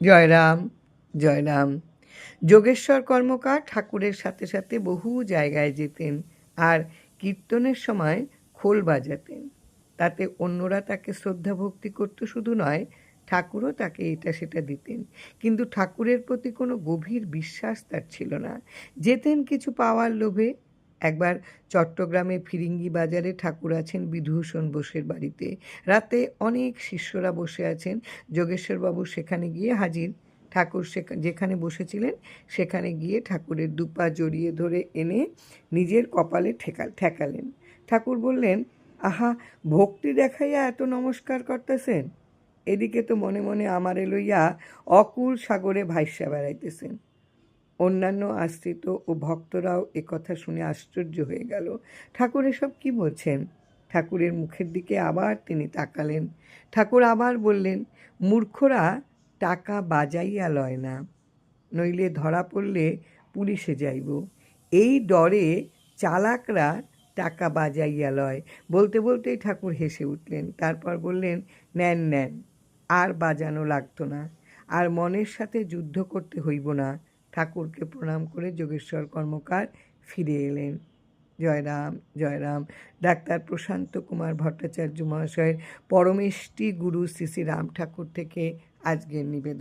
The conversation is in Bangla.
জয়রাম, জয়রাম। যোগেশ্বর কর্মকার ঠাকুরের সাথে সাথে বহু জায়গায় যেতেন আর কীর্তনের সময় খোল বাজাতেন। তাতে অন্যরা তাকে শ্রদ্ধা ভক্তি করত শুধু নয়, ঠাকুরও তাকে এটা সেটা দিতেন। কিন্তু ঠাকুরের প্রতি কোনো গভীর বিশ্বাস তার ছিল না। যেতেন কিছু পাওয়ার লোভে। একবার চট্টগ্রামে ফিরিঙ্গি বাজারে ঠাকুর আছেন বিধুভূষণ বোসের বাড়িতে। রাতে অনেক শিষ্যরা বসে আছেন। যোগেশ্বরবাবু সেখানে গিয়ে হাজির। ঠাকুর যেখানে বসেছিলেন সেখানে গিয়ে ঠাকুরের দুপা জড়িয়ে ধরে এনে নিজের কপালে ঠেকালেন। ঠাকুর বললেন, আহা, ভক্তি দেখাইয়া এত নমস্কার করতেছেন, এদিকে তো মনে মনে আমারে লইয়া অকুল সাগরে ভাইসা বেড়াইতেছেন। অন্যান্য আশ্রিত ও ভক্তরাও একথা শুনে আশ্চর্য হয়ে গেল। ঠাকুর এসব কী বলছেন? ঠাকুরের মুখের দিকে আবার তিনি তাকালেন। ঠাকুর আবার বললেন, মূর্খরা টাকা বাজাইয়া লয় না, নইলে ধরা পড়লে পুলিশে যাইব। এই ডরে চালাকরা টাকা বাজাইয়া লয়। বলতে বলতেই ঠাকুর হেসে উঠলেন। তারপর বললেন, নেন নেন, আর বাজানো লাগতো না, আর মনের সাথে যুদ্ধ করতে হইব না। ঠাকুরকে প্রণাম করে যোগেশ্বর কর্মকার ফিরে এলেন। জয়রাম, জয়রাম। ডাক্তার প্রশান্ত কুমার ভট্টাচার্য মহাশয়ের পরমেষ্টি গুরু শ্রী শ্রী রাম ঠাকুর থেকে আজকের নিবেদন।